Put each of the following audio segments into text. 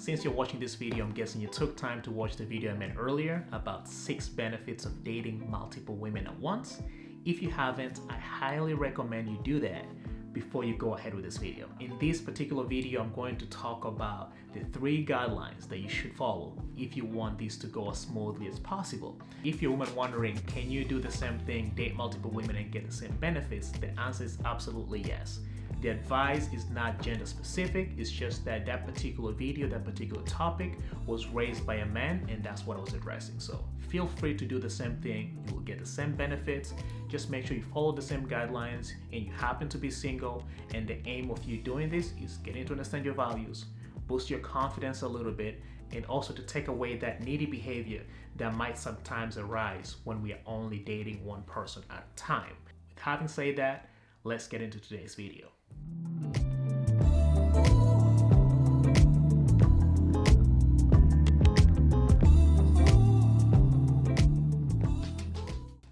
Since you're watching this video, I'm guessing you took time to watch the video I made earlier about 6 benefits of dating multiple women at once. If you haven't, I highly recommend you do that before you go ahead with this video. In this particular video, I'm going to talk about the 3 guidelines that you should follow if you want this to go as smoothly as possible. If you're a woman wondering, can you do the same thing, date multiple women and get the same benefits? The answer is absolutely yes. The advice is not gender specific, it's just that that particular video, that particular topic was raised by a man, and that's what I was addressing. So feel free to do the same thing, you will get the same benefits. Just make sure you follow the same guidelines and you happen to be single, and the aim of you doing this is getting to understand your values, boost your confidence a little bit, and also to take away that needy behavior that might sometimes arise when we are only dating one person at a time. With having said that, let's get into today's video.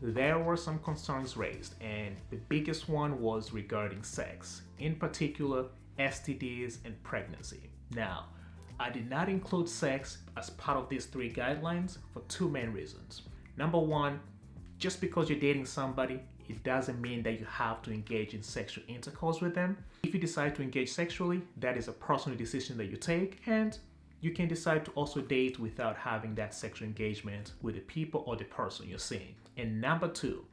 There were some concerns raised, and the biggest one was regarding sex, in particular STDs and pregnancy. Now, I did not include sex as part of these 3 guidelines for 2 main reasons. Number 1, just because you're dating somebody, it doesn't mean that you have to engage in sexual intercourse with them. If you decide to engage sexually, that is a personal decision that you take, and you can decide to also date without having that sexual engagement with the people or the person you're seeing. And number 2,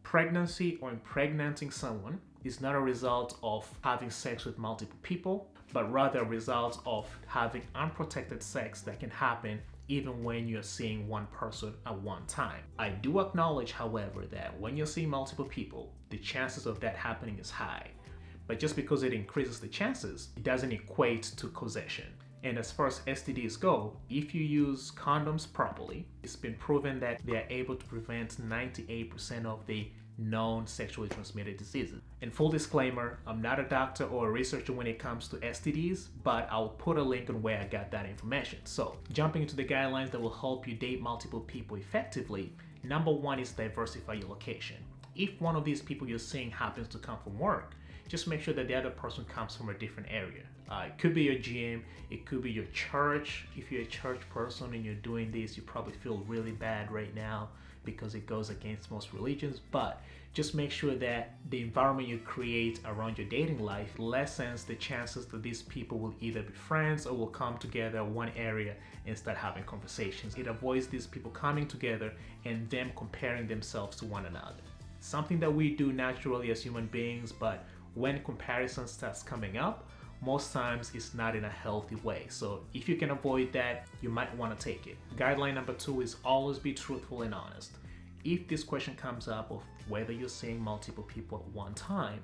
pregnancy or impregnating someone is not a result of having sex with multiple people, but rather a result of having unprotected sex that can happen even when you're seeing one person at one time. I do acknowledge, however, that when you're seeing multiple people, the chances of that happening is high. But just because it increases the chances, it doesn't equate to causation. And as far as STDs go, if you use condoms properly, it's been proven that they are able to prevent 98% of the known sexually transmitted diseases. And full disclaimer, I'm not a doctor or a researcher when it comes to STDs, but I'll put a link on where I got that information. So jumping into the guidelines that will help you date multiple people effectively, number 1 is diversify your location. If one of these people you're seeing happens to come from work, just make sure that the other person comes from a different area. It could be your gym, it could be your church. If you're a church person and you're doing this, you probably feel really bad right now because it goes against most religions, but just make sure that the environment you create around your dating life lessens the chances that these people will either be friends or will come together in one area and start having conversations. It avoids these people coming together and them comparing themselves to one another. Something that we do naturally as human beings, but when comparison starts coming up, most times it's not in a healthy way. So if you can avoid that, you might want to take it. Guideline number 2 is always be truthful and honest. If this question comes up of whether you're seeing multiple people at one time,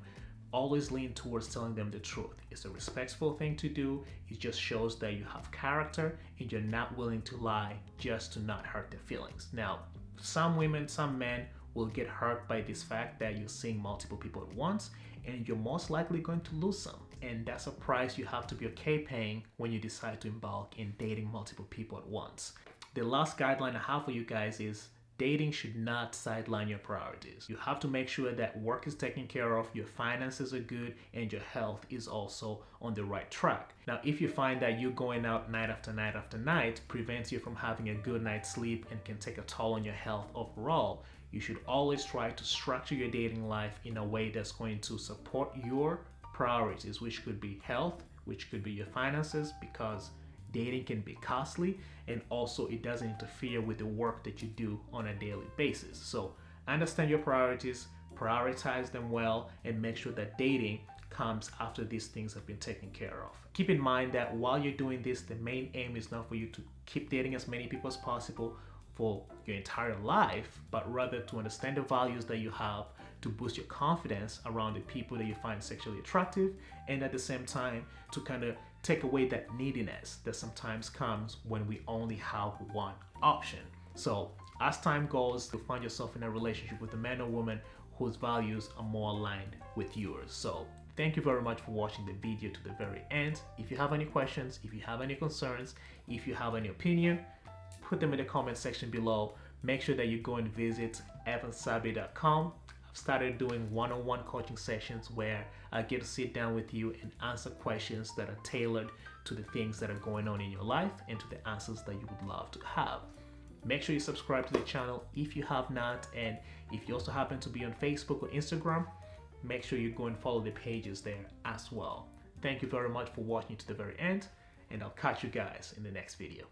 always lean towards telling them the truth. It's a respectful thing to do. It just shows that you have character and you're not willing to lie just to not hurt their feelings. Now, some women, some men will get hurt by this fact that you're seeing multiple people at once, and you're most likely going to lose some. And that's a price you have to be okay paying when you decide to embark in dating multiple people at once. The last guideline I have for you guys is dating should not sideline your priorities. You have to make sure that work is taken care of, your finances are good, and your health is also on the right track. Now, if you find that you going out night after night after night prevents you from having a good night's sleep and can take a toll on your health overall, you should always try to structure your dating life in a way that's going to support your priorities, which could be health, which could be your finances, because dating can be costly, and also it doesn't interfere with the work that you do on a daily basis. So understand your priorities, prioritize them well, and make sure that dating comes after these things have been taken care of. Keep in mind that while you're doing this, the main aim is not for you to keep dating as many people as possible for your entire life, but rather to understand the values that you have, to boost your confidence around the people that you find sexually attractive, and at the same time to kind of take away that neediness that sometimes comes when we only have one option. So as time goes, you'll find yourself in a relationship with a man or woman whose values are more aligned with yours. So thank you very much for watching the video to the very end. If you have any questions, if you have any concerns, if you have any opinion, put them in the comment section below. Make sure that you go and visit Evans-Claude.com. I've started doing one-on-one coaching sessions where I get to sit down with you and answer questions that are tailored to the things that are going on in your life and to the answers that you would love to have. Make sure you subscribe to the channel if you have not, and if you also happen to be on Facebook or Instagram, make sure you go and follow the pages there as well. Thank you very much for watching to the very end, and I'll catch you guys in the next video.